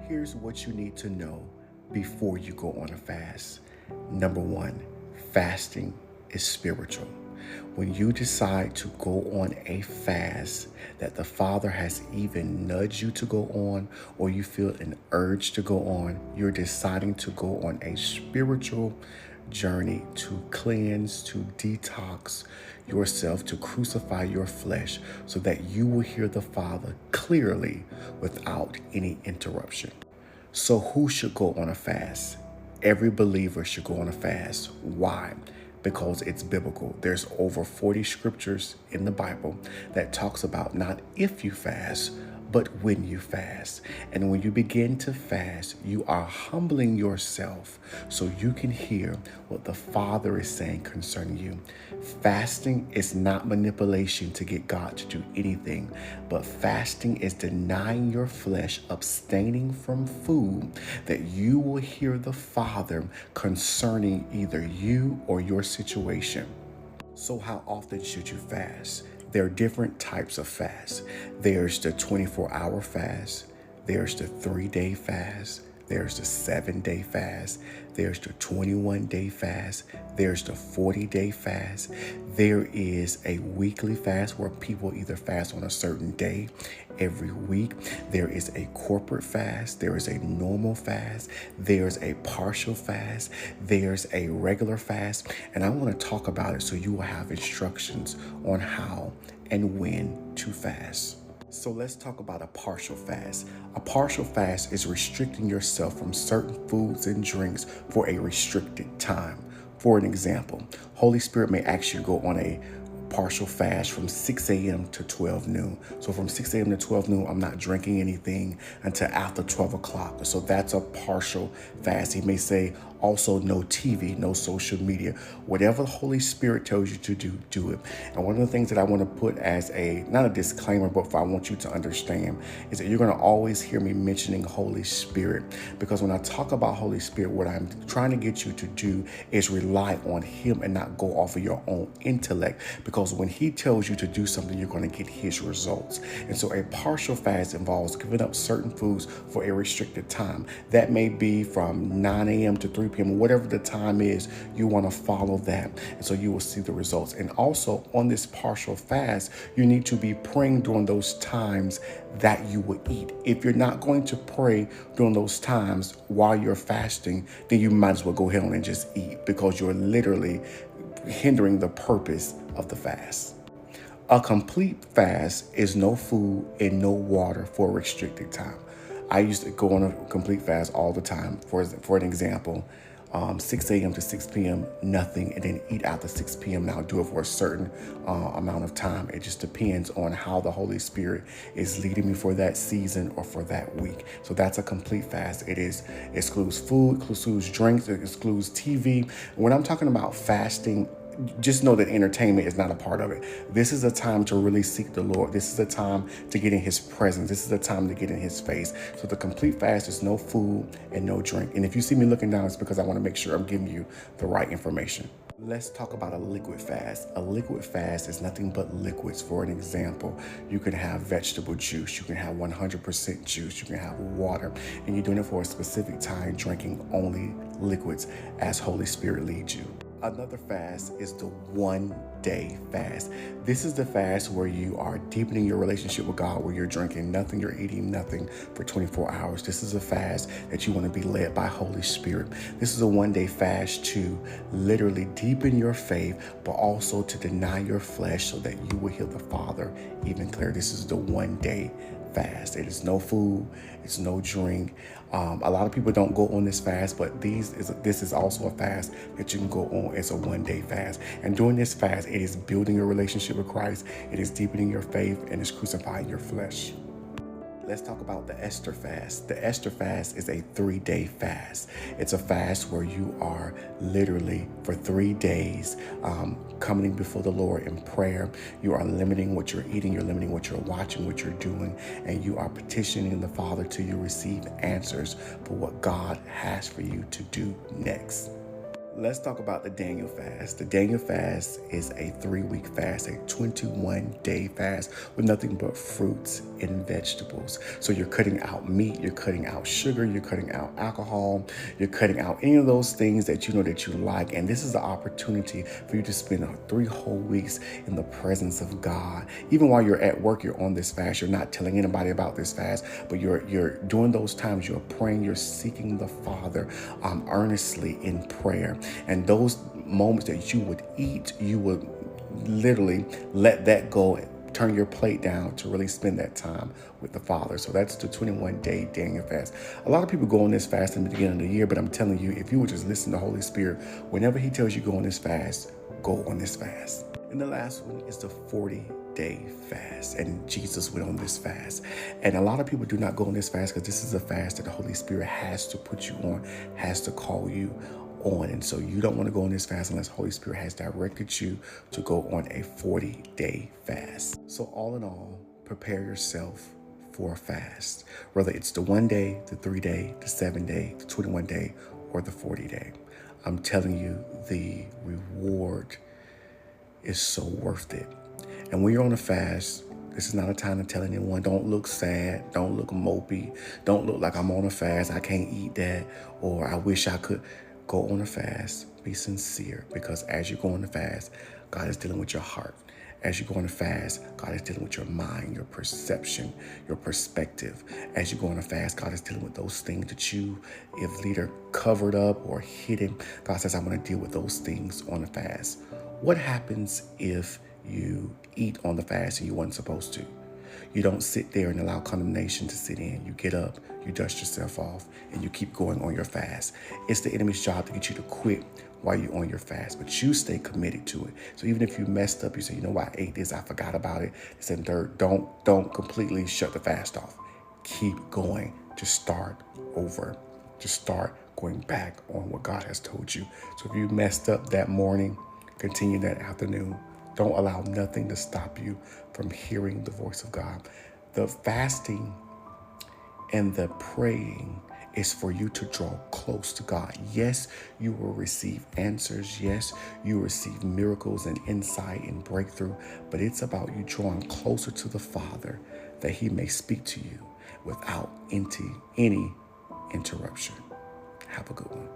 Here's what you need to know before you go on a fast. Number one, fasting is spiritual. When you decide to go on a fast that the Father has even nudged you to go on, or you feel an urge to go on, you're deciding to go on a spiritual journey to cleanse, to detox yourself, to crucify your flesh so that you will hear the Father clearly without any interruption. So who should go on a fast? Every believer should go on a fast. Why? Because it's biblical. There's over 40 scriptures in the Bible that talks about not if you fast, but when you fast. And when you begin to fast, you are humbling yourself so you can hear what the Father is saying concerning you. Fasting is not manipulation to get God to do anything, but fasting is denying your flesh, abstaining from food, that you will hear the Father concerning either you or your situation. So how often should you fast? There are different types of fast. There's the 24-hour fast. There's the 3-day fast. There's the 7-day fast. There's the 21-day fast. There's the 40-day fast. There is a weekly fast where people either fast on a certain day every week. There is a corporate fast. There is a normal fast. There's a partial fast. There's a regular fast. And I want to talk about it so you will have instructions on how and when to fast. So let's talk about a partial fast. A partial fast is restricting yourself from certain foods and drinks for a restricted time. For an example, Holy Spirit may ask you to go on a partial fast from 6 a.m. to 12 noon. So from 6 a.m. to 12 noon, I'm not drinking anything until after 12 o'clock. So that's a partial fast. He may say also no TV, no social media. Whatever the Holy Spirit tells you to do, do it. And one of the things that I want to put as not a disclaimer, but I want you to understand is that you're going to always hear me mentioning Holy Spirit, because when I talk about Holy Spirit, what I'm trying to get you to do is rely on Him and not go off of your own intellect, because when He tells you to do something, you're going to get His results. And so a partial fast involves giving up certain foods for a restricted time. That may be from 9 a.m. to 3 p.m., whatever the time is, you want to follow that. And so you will see the results. And also on this partial fast, you need to be praying during those times that you will eat. If you're not going to pray during those times while you're fasting, then you might as well go ahead and just eat, because you're literally hindering the purpose of the fast. A complete fast is no food and no water for a restricted time. I used to go on a complete fast all the time. For an example, 6 a.m. to 6 p.m., nothing, and then eat after 6 p.m. Now do it for a certain amount of time. It just depends on how the Holy Spirit is leading me for that season or for that week. So that's a complete fast. It excludes food, excludes drinks, it excludes TV. When I'm talking about fasting, just know that entertainment is not a part of it. This is a time to really seek the Lord. This is a time to get in His presence. This is a time to get in His face. So the complete fast is no food and no drink. And if you see me looking down, it's because I want to make sure I'm giving you the right information. Let's talk about a liquid fast. A liquid fast is nothing but liquids. For an example, you can have vegetable juice, you can have 100% juice, you can have water, and you're doing it for a specific time, drinking only liquids as Holy Spirit leads you. Another fast is the 1-day fast. This is the fast where you are deepening your relationship with God, where you're drinking nothing, you're eating nothing for 24 hours. This is a fast that you want to be led by Holy Spirit. This is a 1-day fast to literally deepen your faith, but also to deny your flesh so that you will hear the Father even clearer. This is the 1-day fast. It is no food, it's no drink. A lot of people don't go on this fast, but this is also a fast that you can go on. It's a 1-day fast. And during this fast, it is building your relationship with Christ, it is deepening your faith, and it's crucifying your flesh. Let's talk about the Esther fast. The Esther fast is a 3-day fast. It's a fast where you are literally for 3 days coming before the Lord in prayer. You are limiting what you're eating, you're limiting what you're watching, what you're doing, and you are petitioning the Father till you receive answers for what God has for you to do next. Let's talk about the Daniel fast. The Daniel fast is a 3-week fast, a 21-day fast with nothing but fruits and vegetables. So you're cutting out meat, you're cutting out sugar, you're cutting out alcohol, you're cutting out any of those things that you know that you like. And this is the opportunity for you to spend 3 whole weeks in the presence of God. Even while you're at work, you're on this fast. You're not telling anybody about this fast, but you're during those times, you're praying, you're seeking the Father earnestly in prayer. And those moments that you would eat, you would literally let that go, turn your plate down to really spend that time with the Father. So that's the 21-day Daniel fast. A lot of people go on this fast in the beginning of the year, but I'm telling you, if you would just listen to the Holy Spirit, whenever he tells you go on this fast, go on this fast. And the last one is the 40-day fast. And Jesus went on this fast. And a lot of people do not go on this fast because this is a fast that the Holy Spirit has to put you on, has to call you on. And so you don't want to go on this fast unless the Holy Spirit has directed you to go on a 40-day fast. So all in all, prepare yourself for a fast, whether it's the 1 day, the 3 day, the 7 day, the 21 day, or the 40 day. I'm telling you, the reward is so worth it. And when you're on a fast, this is not a time to tell anyone, don't look sad, don't look mopey, don't look like I'm on a fast, I can't eat that, or I wish I could. Go on a fast, be sincere, because as you go on a fast, God is dealing with your heart. As you go on a fast, God is dealing with your mind, your perception, your perspective. As you go on a fast, God is dealing with those things that you, if either covered up or hidden. God says, I want to deal with those things on a fast. What happens if you eat on the fast and you weren't supposed to? You don't sit there and allow condemnation to sit in. You get up, you dust yourself off, and you keep going on your fast. It's the enemy's job to get you to quit while you're on your fast, but you stay committed to it. So even if you messed up, you say, you know what, I ate this, I forgot about it. This and third, don't completely shut the fast off. Keep going. Just start over. Just start going back on what God has told you. So if you messed up that morning, continue that afternoon. Don't allow nothing to stop you from hearing the voice of God. The fasting and the praying is for you to draw close to God. Yes, you will receive answers. Yes, you will receive miracles and insight and breakthrough, but it's about you drawing closer to the Father that he may speak to you without any interruption. Have a good one.